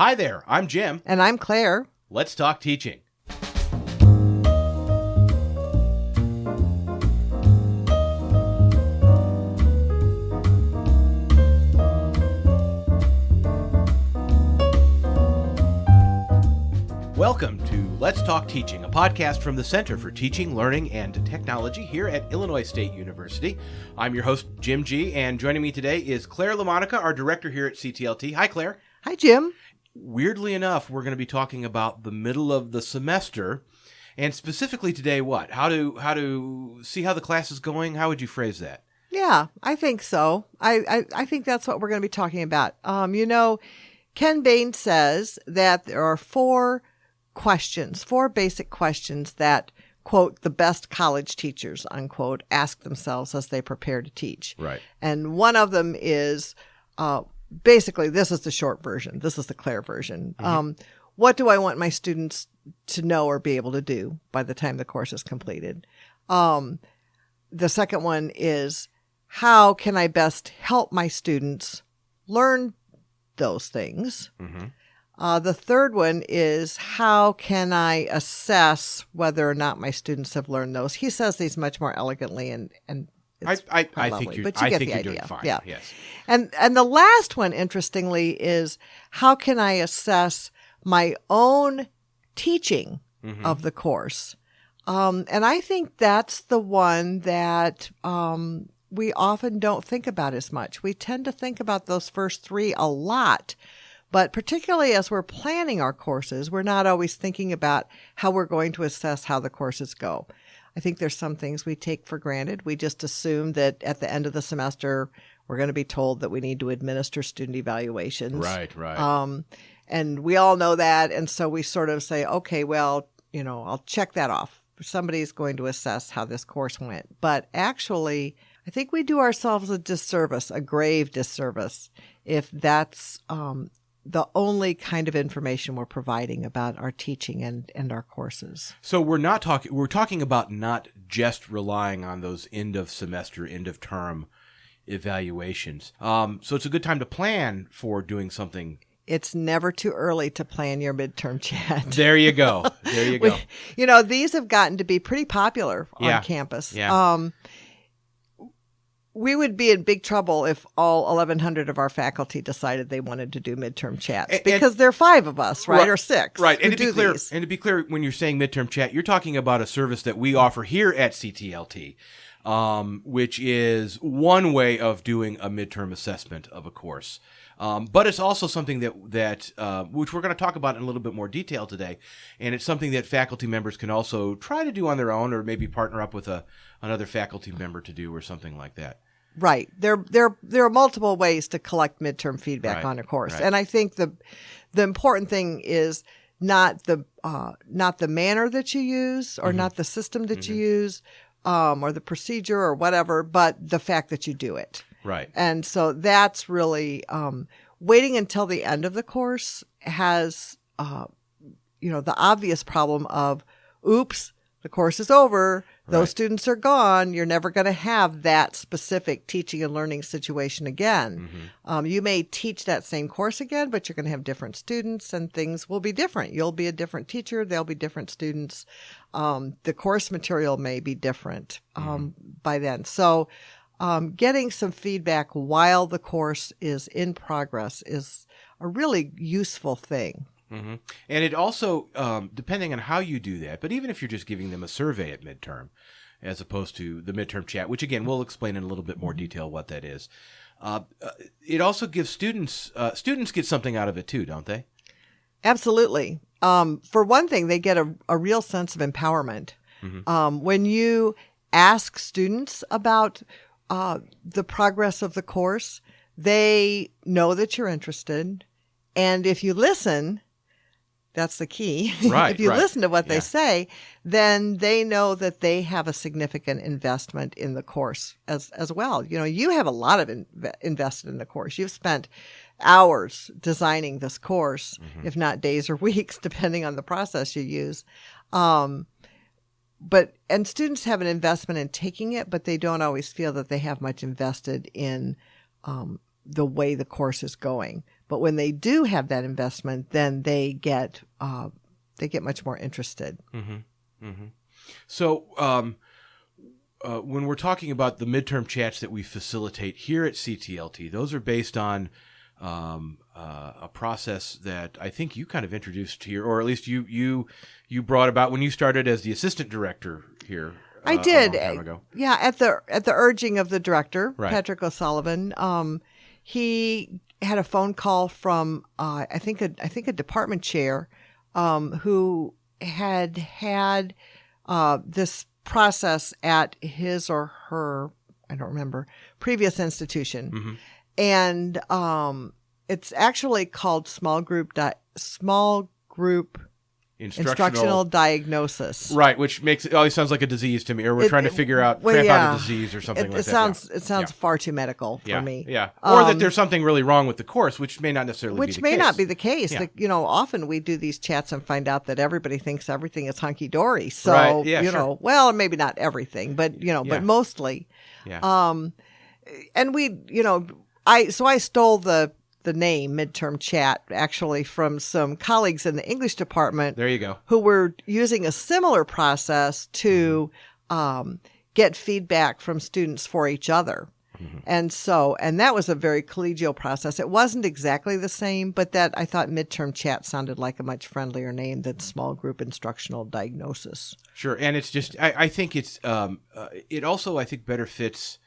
Hi there, I'm Jim. And I'm Claire. Let's talk teaching. Welcome to Let's Talk Teaching, a podcast from the Center for Teaching, Learning, and Technology here at Illinois State University. I'm your host, Jim G., and joining me today is Claire LaMonica, our director here at CTLT. Hi, Claire. Hi, Jim. Weirdly enough, we're going to be talking about the middle of the semester, and specifically today, what? How to see how the class is going? How would you phrase that? Yeah, I think so. I think that's what we're going to be talking about. Ken Bain says that there are four basic questions that, quote, the best college teachers, unquote, ask themselves as they prepare to teach. Right. And one of them is, basically, this is the short version. This is the Claire version. Mm-hmm. What do I want my students to know or be able to do by the time the course is completed? The second one is, how can I best help my students learn those things? Mm-hmm. The third one is, how can I assess whether or not my students have learned those? He says these much more elegantly, and it's I lovely, think you're, but you I get think the you're idea. doing fine. Yeah. Yes. And the last one, interestingly, is, how can I assess my own teaching of the course? And I think that's the one that we often don't think about as much. We tend to think about those first three a lot. But particularly as we're planning our courses, we're not always thinking about how we're going to assess how the courses go. I think there's some things we take for granted. We just assume that at the end of the semester, we're going to be told that we need to administer student evaluations. Right. And we all know that. And so we sort of say, okay, well, I'll check that off. Somebody's going to assess how this course went. But actually, I think we do ourselves a disservice, a grave disservice, if that's the only kind of information we're providing about our teaching and our courses. So we're talking about not just relying on those end of semester, end of term evaluations. So it's a good time to plan for doing something. It's never too early to plan your midterm chat. There you go. These have gotten to be pretty popular on campus. Yeah. We would be in big trouble if all 1,100 of our faculty decided they wanted to do midterm chats, because there are 5 of us, right? Or 6. Right. And to be clear, when you're saying midterm chat, you're talking about a service that we offer here at CTLT, which is one way of doing a midterm assessment of a course. But it's also something that which we're going to talk about in a little bit more detail today, and it's something that faculty members can also try to do on their own, or maybe partner up with another faculty member to do, or something like that. Right. There are multiple ways to collect midterm feedback on a course. Right. And I think the important thing is not the manner that you use, or not the system that you use, or the procedure or whatever, but the fact that you do it. Right. And so that's really waiting until the end of the course has the obvious problem of, oops, the course is over. Those students are gone. You're never going to have that specific teaching and learning situation again. Mm-hmm. You may teach that same course again, but you're going to have different students, and things will be different. You'll be a different teacher. There'll be different students. The course material may be different by then. So getting some feedback while the course is in progress is a really useful thing. Mm-hmm. And it also, depending on how you do that, but even if you're just giving them a survey at midterm, as opposed to the midterm chat, which again, we'll explain in a little bit more detail what that is. It also gives students get something out of it too, don't they? Absolutely. For one thing, they get a real sense of empowerment. Mm-hmm. When you ask students about the progress of the course, they know that you're interested. And if you listen, that's the key. Right, if you listen to what they say, then they know that they have a significant investment in the course as well. You have a lot of invested in the course. You've spent hours designing this course, if not days or weeks, depending on the process you use. And students have an investment in taking it, but they don't always feel that they have much invested in the way the course is going. But when they do have that investment, then they get much more interested. Mm-hmm. Mm-hmm. So when we're talking about the midterm chats that we facilitate here at CTLT, those are based on a process that I think you kind of introduced here, or at least you brought about when you started as the assistant director here. I did. A long time ago. Yeah, at the urging of the director, Right. Patrick O'Sullivan. He had a phone call from I think a department chair who had this process at his or her, I don't remember, previous institution. Mm-hmm. And it's actually called Small Group Instructional Diagnosis. Right, which makes it always sounds like a disease to me, or we're trying to figure out grandfather disease or something like that. It sounds far too medical for me. Yeah, or that there's something really wrong with the course, which may not necessarily be the case. Which may not be the case. Yeah. Often we do these chats and find out that everybody thinks everything is hunky-dory. So, right. Yeah, sure. Well, maybe not everything, but, but mostly. Yeah. And we, I stole the name Midterm Chat actually from some colleagues in the English department. There you go. Who were using a similar process to get feedback from students for each other. Mm-hmm. And that was a very collegial process. It wasn't exactly the same, but I thought Midterm Chat sounded like a much friendlier name than Small Group Instructional Diagnosis. Sure. And it's just, I think it's, it also, I think, better fits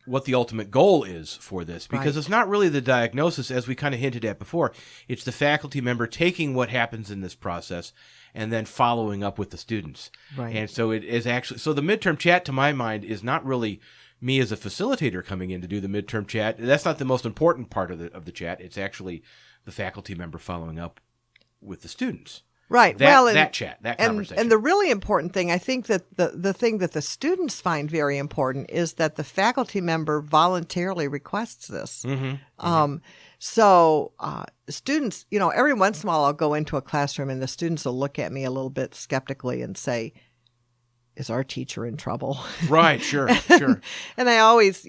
what the ultimate goal is for this, because It's not really the diagnosis, as we kind of hinted at before. It's the faculty member taking what happens in this process and then following up with the students. Right. And so it is actually, so the midterm chat, to my mind, is not really me as a facilitator coming in to do the midterm chat. That's not the most important part of the chat. It's actually the faculty member following up with the students. Right. That chat, that conversation. And the really important thing, I think that the thing that the students find very important is that the faculty member voluntarily requests this. Mm-hmm. So students, every once in a while I'll go into a classroom and the students will look at me a little bit skeptically and say, is our teacher in trouble? Right. Sure. Sure. And I always,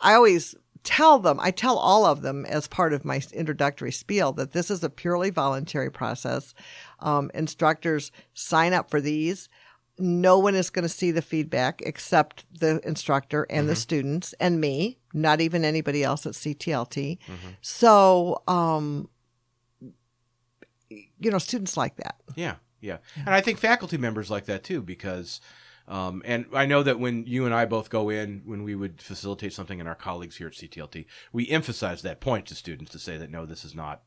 I tell all of them as part of my introductory spiel that this is a purely voluntary process. Instructors sign up for these. No one is going to see the feedback except the instructor and the students and me, not even anybody else at CTLT. Mm-hmm. So, students like that. Yeah. Yeah. And I think faculty members like that too, because and I know that when you and I both go in, when we would facilitate something, and our colleagues here at CTLT, we emphasize that point to students to say that, no, this is not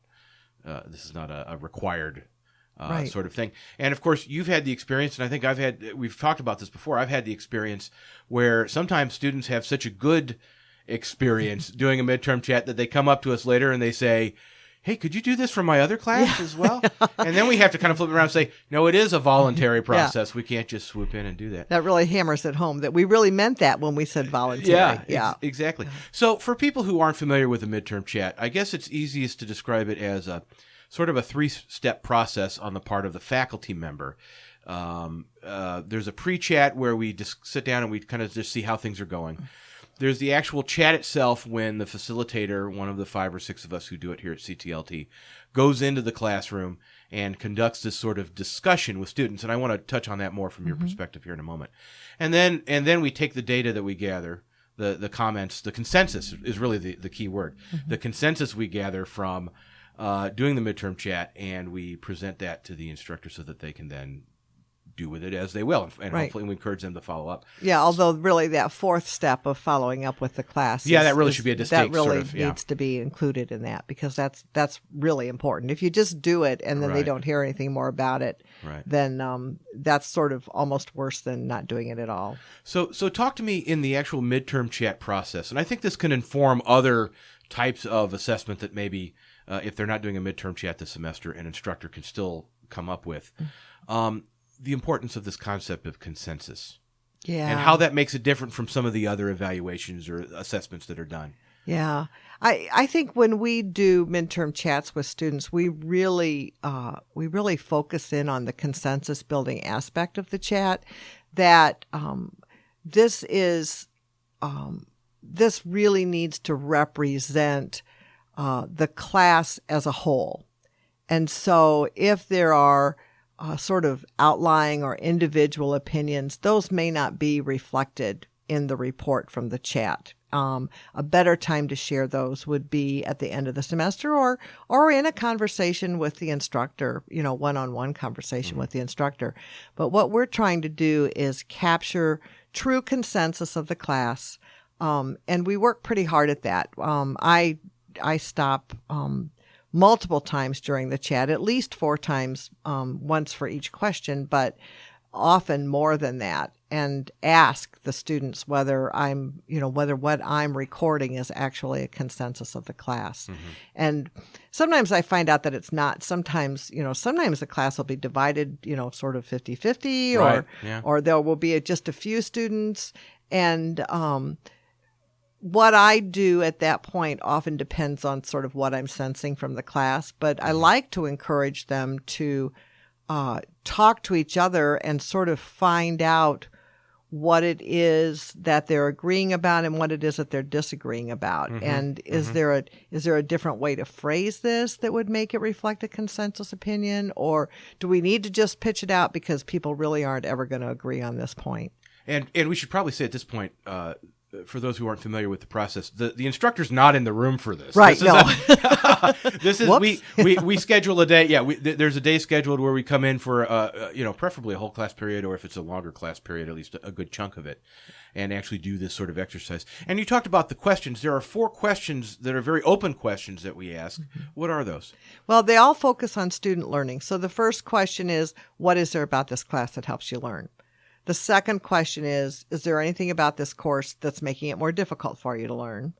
a required sort of thing. And of course, you've had the experience, and I think we've talked about this before. I've had the experience where sometimes students have such a good experience doing a midterm chat that they come up to us later and they say, hey, could you do this for my other class as well? And then we have to kind of flip it around and say, no, it is a voluntary process. We can't just swoop in and do that. That really hammers it home that we really meant that when we said voluntary. Yeah. Exactly. So for people who aren't familiar with a midterm chat, I guess it's easiest to describe it as a sort of a 3-step process on the part of the faculty member. There's a pre-chat where we just sit down and we kind of just see how things are going. There's the actual chat itself when the facilitator, one of the 5 or 6 of us who do it here at CTLT, goes into the classroom and conducts this sort of discussion with students. And I want to touch on that more from your perspective here in a moment. And then we take the data that we gather, the comments, the consensus is really the key word. Mm-hmm. The consensus we gather from doing the midterm chat, and we present that to the instructor so that they can then do with it as they will, and hopefully we encourage them to follow up. Yeah, although really that 4th step of following up with the class, that really should be a distinct that really sort of, needs to be included in that, because that's really important. If you just do it and then they don't hear anything more about it, then that's sort of almost worse than not doing it at all. So talk to me in the actual midterm chat process, and I think this can inform other types of assessment that maybe if they're not doing a midterm chat this semester, an instructor can still come up with. The importance of this concept of consensus. Yeah. And how that makes it different from some of the other evaluations or assessments that are done. Yeah. I think when we do midterm chats with students, we really focus in on the consensus building aspect of the chat, that this really needs to represent the class as a whole. And so if there are sort of outlying or individual opinions, those may not be reflected in the report from the chat. A better time to share those would be at the end of the semester or in a conversation with the instructor, one-on-one conversation with the instructor. But what we're trying to do is capture true consensus of the class. And we work pretty hard at that. I stop multiple times during the chat, at least 4 times, once for each question, but often more than that, and ask the students whether whether what I'm recording is actually a consensus of the class. Mm-hmm. And sometimes I find out that it's not. Sometimes the class will be divided, sort of 50-50, right. or there will be just a few students. And what I do at that point often depends on sort of what I'm sensing from the class, but I like to encourage them to talk to each other and sort of find out what it is that they're agreeing about and what it is that they're disagreeing about. Mm-hmm. And is there a different way to phrase this that would make it reflect a consensus opinion? Or do we need to just pitch it out because people really aren't ever going to agree on this point? And we should probably say at this point, for those who aren't familiar with the process, the instructor's not in the room for this. Right. This is we schedule a day. Yeah, there's a day scheduled where we come in for preferably a whole class period, or if it's a longer class period, at least a good chunk of it, and actually do this sort of exercise. And you talked about the questions. There are 4 questions that are very open questions that we ask. Mm-hmm. What are those? Well, they all focus on student learning. So the first question is, what is there about this class that helps you learn? The second question is there anything about this course that's making it more difficult for you to learn?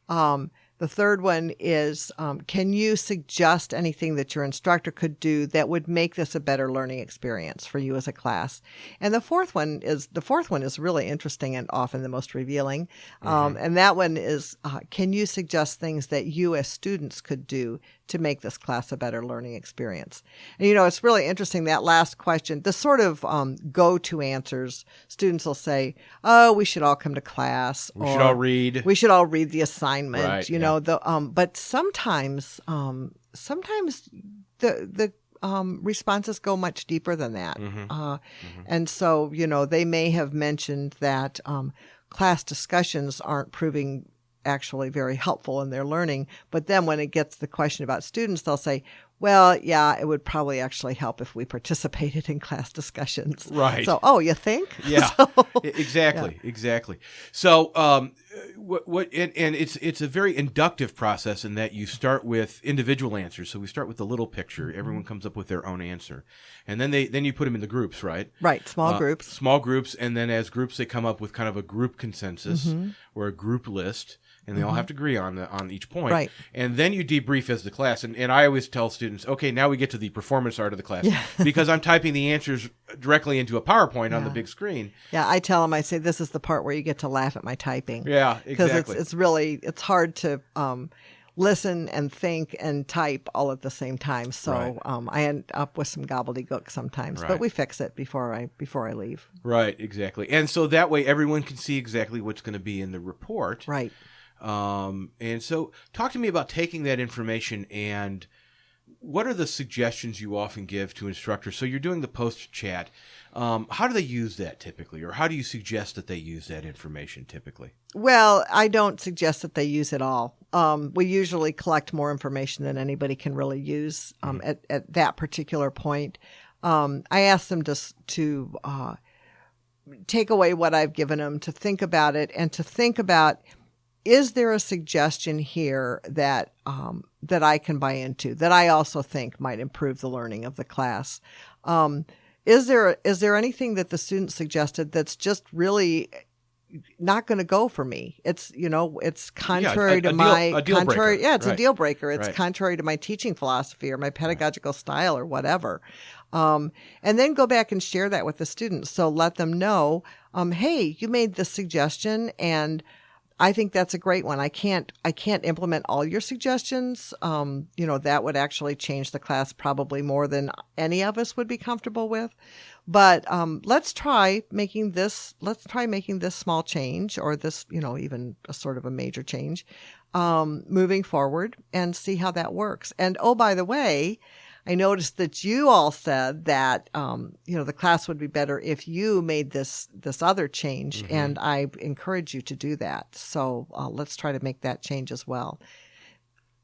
The third one is, can you suggest anything that your instructor could do that would make this a better learning experience for you as a class? And the fourth one is really interesting and often the most revealing. Mm-hmm. And that one is, can you suggest things that you as students could do to make this class a better learning experience? And, it's really interesting, that last question, the sort of go-to answers. Students will say, oh, we should all come to class. We should all read. We should all read the assignment, right, but sometimes the responses go much deeper than that. Mm-hmm. And so, they may have mentioned that class discussions aren't proving actually very helpful in their learning. But then when it gets to the question about students, they'll say, well, yeah, it would probably actually help if we participated in class discussions. Right. So, you think? Yeah, exactly. So, it's a very inductive process in that you start with individual answers. So we start with the little picture. Everyone comes up with their own answer, and then you put them in the groups, right? Right. Small groups, and then as groups they come up with kind of a group consensus mm-hmm. or a group list. And they all have to agree on each point. Right. And then you debrief as the class. And I always tell students, okay, now we get to the performance art of the class. Yeah. Because I'm typing the answers directly into a PowerPoint on the big screen. Yeah, I tell them, I say, this is the part where you get to laugh at my typing. Yeah, exactly. Because it's hard to listen and think and type all at the same time. So right. I end up with some gobbledygook sometimes. Right. But we fix it before I leave. Right, exactly. And so that way everyone can see exactly what's going to be in the report. Right. And so talk to me about taking that information and what are the suggestions you often give to instructors? So you're doing the post chat. How do they use that typically, or how do you suggest that they use that information typically? Well, I don't suggest that they use it all. We usually collect more information than anybody can really use at that particular point. I ask them to take away what I've given them, to think about it, and to think about, is there a suggestion here that I can buy into, that I also think might improve the learning of the class? Is there anything that the student suggested that's just really not going to go for me? It's contrary to my contrary. Breaker. Yeah, it's right. a deal breaker. It's right. contrary to my teaching philosophy or my pedagogical style or whatever. And then go back and share that with the students. So let them know, hey, you made this suggestion and I think that's a great one. I can't implement all your suggestions. That would actually change the class probably more than any of us would be comfortable with. But let's try making this small change, or this, even a sort of a major change. moving forward and see how that works. And oh, by the way, I noticed that you all said that, the class would be better if you made this other change. Mm-hmm. And I encourage you to do that. So let's try to make that change as well.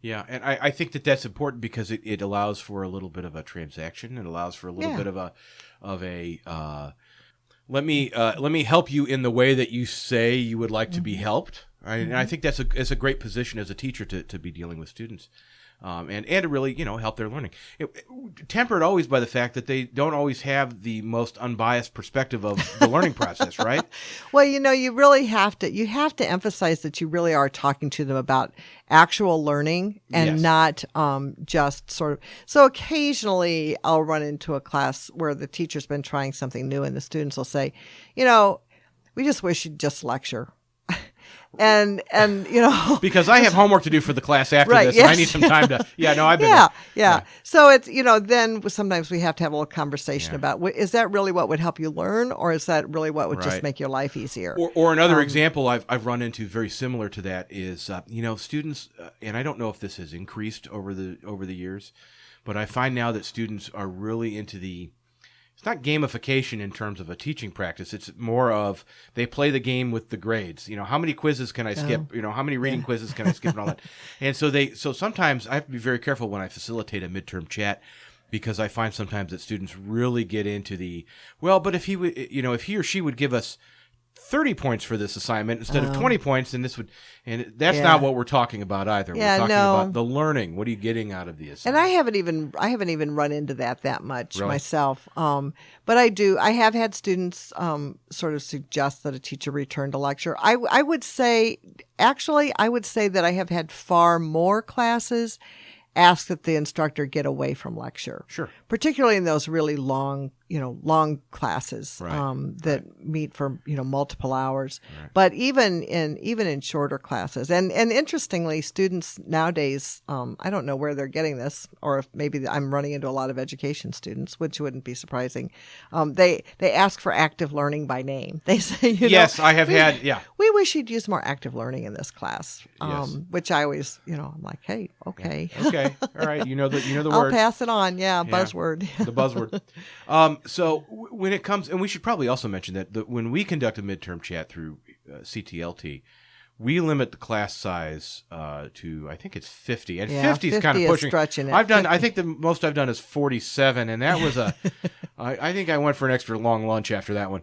Yeah, and I think that's important because it allows for a little bit of a transaction. It allows for a little bit of a let me help you in the way that you say you would like to be helped. Right? Mm-hmm. And I think that's a great position as a teacher to be dealing with students. And to really, help their learning. Tempered always by the fact that they don't always have the most unbiased perspective of the learning process, right? Well, you really have to emphasize that you really are talking to them about actual learning and not just sort of. So occasionally I'll run into a class where the teacher's been trying something new and the students will say, we just wish you'd just lecture. And because I have homework to do for the class after this, yes. and I need some time to. Yeah, no, I've been. Yeah. So it's then sometimes we have to have a little conversation about is that really what would help you learn, or is that really what would just make your life easier? Or another example I've run into very similar to that is students, and I don't know if this has increased over the years, but I find now that students are really into the. It's not gamification in terms of a teaching practice. It's more of they play the game with the grades. How many quizzes can I skip? How many reading quizzes can I skip and all that? And so sometimes I have to be very careful when I facilitate a midterm chat because I find sometimes that students really get into but if he would, if he or she would give us 30 points for this assignment instead of 20 points, then this would, and that's not what we're talking about either. We're talking about the learning. What are you getting out of the assignment? And I haven't even run into that much myself. But I have had students sort of suggest that a teacher return to lecture. I would say that I have had far more classes ask that the instructor get away from lecture. Sure. Particularly in those really long classes that meet for multiple hours. Right. But even in shorter classes, and interestingly, students nowadays, I don't know where they're getting this, or if maybe I'm running into a lot of education students, which wouldn't be surprising. They ask for active learning by name. They say, yes, I have had. Yeah, we wish you'd use more active learning in this class. Yes. Which I always, I'm like, hey, okay, okay, all right, the words. I'll pass it on. Yeah, buzzword. The buzzword. So when it comes, and we should probably also mention that when we conduct a midterm chat through CTLT, we limit the class size to, I think it's 50, and 50 is kind of pushing. Stretching it. I think the most I've done is 47, and that was I think I went for an extra long lunch after that one.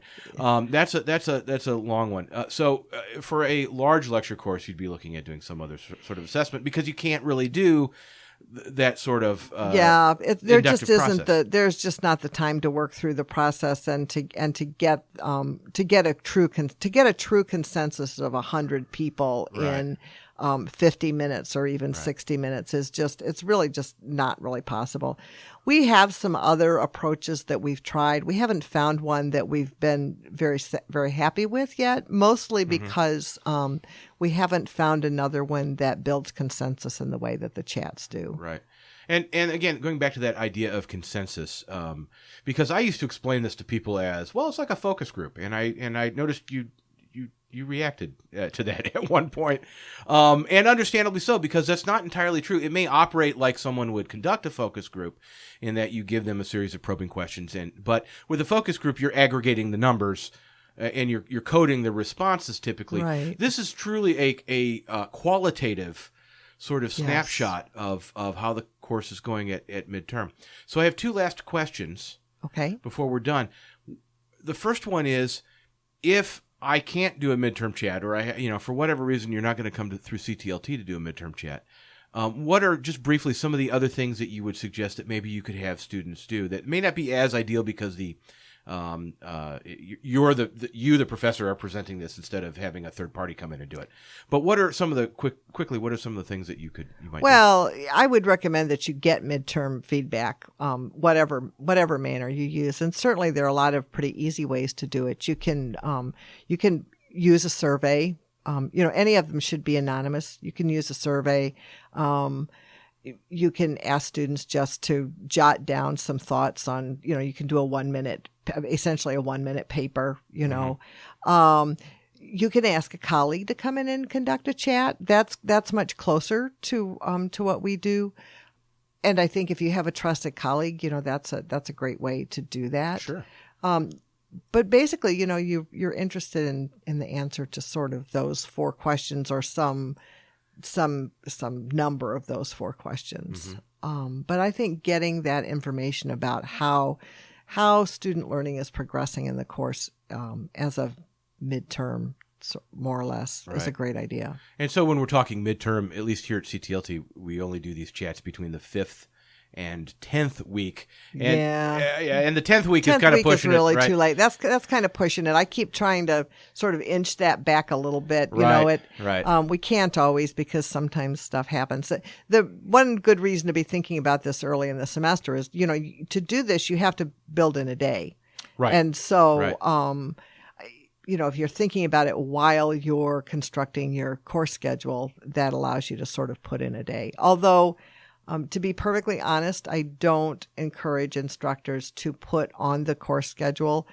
That's a long one. So for a large lecture course, you'd be looking at doing some other sort of assessment because you can't really do that sort of there just isn't there's just not the time to work through the process and to get a true consensus of 100 people in 50 minutes or even 60 minutes it's really just not really possible. We have some other approaches that we've tried. We haven't found one that we've been very, very happy with yet, mostly because we haven't found another one that builds consensus in the way that the chats do. Right. And again, going back to that idea of consensus, because I used to explain this to people as, well, it's like a focus group. And I noticed you reacted to that at one point, and understandably so, because that's not entirely true. It may operate like someone would conduct a focus group in that you give them a series of probing questions, but with a focus group, you're aggregating the numbers and you're coding the responses typically. Right. This is truly a qualitative sort of snapshot of how the course is going at midterm. So I have two last questions before we're done. The first one is, if I can't do a midterm chat, or for whatever reason you're not going to come through CTLT to do a midterm chat, what are just briefly some of the other things that you would suggest that maybe you could have students do that may not be as ideal because the the professor are presenting this instead of having a third party come in and do it. But what are some of the what are some of the things that you might do? I would recommend that you get midterm feedback, whatever manner you use. And certainly there are a lot of pretty easy ways to do it. You can use a survey. Any of them should be anonymous. You can use a survey. You can ask students just to jot down some thoughts on, you can do essentially a 1 minute paper, You can ask a colleague to come in and conduct a chat. That's much closer to what we do. And I think if you have a trusted colleague, that's a great way to do that. Sure. But basically, you're interested in the answer to sort of those 4 questions or some number of those 4 questions. But I think getting that information about how student learning is progressing in the course as a midterm, more or less, is a great idea. And so when we're talking midterm, at least here at CTLT, we only do these chats between the 5th and 10th week. And, and the 10th week is kind of pushing it. 10th week is really too late. That's kind of pushing it. I keep trying to sort of inch that back a little bit. We can't always, because sometimes stuff happens. The one good reason to be thinking about this early in the semester is, to do this, you have to build in a day. Right. And so, if you're thinking about it while you're constructing your course schedule, that allows you to sort of put in a day. Although, to be perfectly honest, I don't encourage instructors to put on the course schedule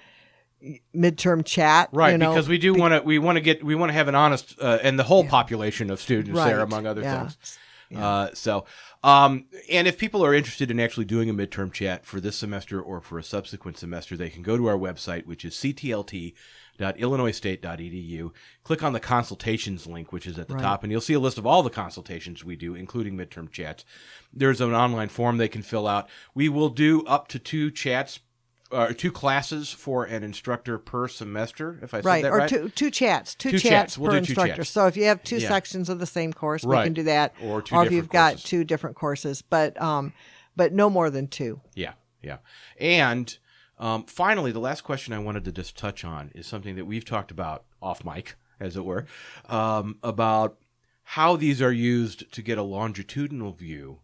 midterm chat. Right, because we do want to have an honest and the whole population of students there, among other things. Yeah. And if people are interested in actually doing a midterm chat for this semester or for a subsequent semester, they can go to our website, which is ctlt.illinoisstate.edu. Click on the consultations link, which is at the top, and you'll see a list of all the consultations we do, including midterm chats. There's an online form they can fill out. We will do up to 2 chats, 2 classes for an instructor per semester, if I said that right. Or two chats. Two chats per instructor. So if you have 2 sections of the same course, we can do that. Or 2 if you've got 2 different courses, but no more than 2. Yeah. And finally, the last question I wanted to just touch on is something that we've talked about off mic, as it were, about how these are used to get a longitudinal view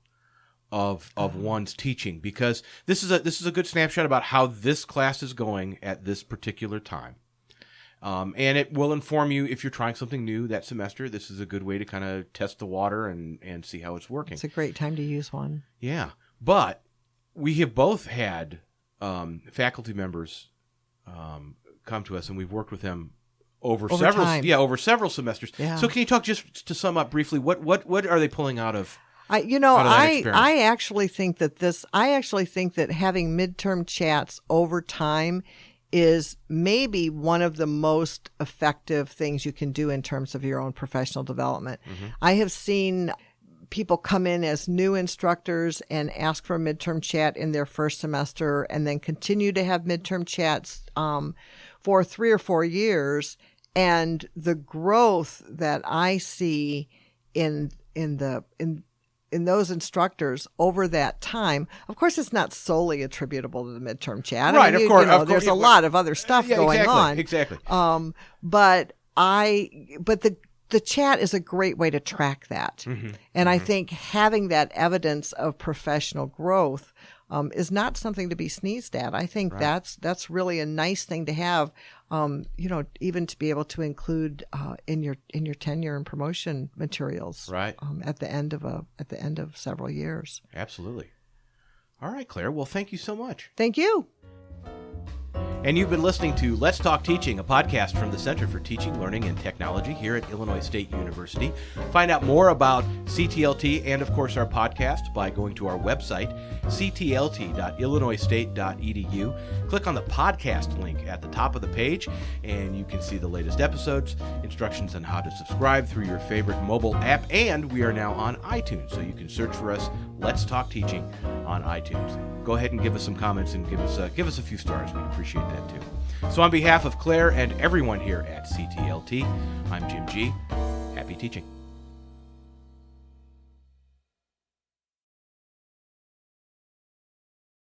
of one's teaching, because this is a good snapshot about how this class is going at this particular time. And it will inform you if you're trying something new that semester. This is a good way to kind of test the water and see how it's working. It's a great time to use one. Yeah. But we have both had faculty members come to us, and we've worked with them over several semesters. Yeah. So can you talk, just to sum up briefly, what are they pulling out of? I actually think that having midterm chats over time is maybe one of the most effective things you can do in terms of your own professional development. I have seen people come in as new instructors and ask for a midterm chat in their first semester, and then continue to have midterm chats for 3 or 4 years. And the growth that I see in those instructors over that time, of course, it's not solely attributable to the midterm chat. Right, of course. There's a lot of other stuff going on. Exactly. But the chat is a great way to track that. And I think having that evidence of professional growth is not something to be sneezed at. I think that's really a nice thing to have, even to be able to include in your tenure and promotion materials. At the end of several years. Absolutely. All right, Claire. Well, thank you so much. Thank you. And you've been listening to Let's Talk Teaching, a podcast from the Center for Teaching, Learning, and Technology here at Illinois State University. Find out more about CTLT and, of course, our podcast by going to our website, ctlt.illinoisstate.edu. Click on the podcast link at the top of the page, and you can see the latest episodes, instructions on how to subscribe through your favorite mobile app, and we are now on iTunes, so you can search for us, Let's Talk Teaching, on iTunes. Go ahead and give us some comments and give us a few stars. We'd appreciate that too. So on behalf of Claire and everyone here at CTLT, I'm Jim G. Happy teaching.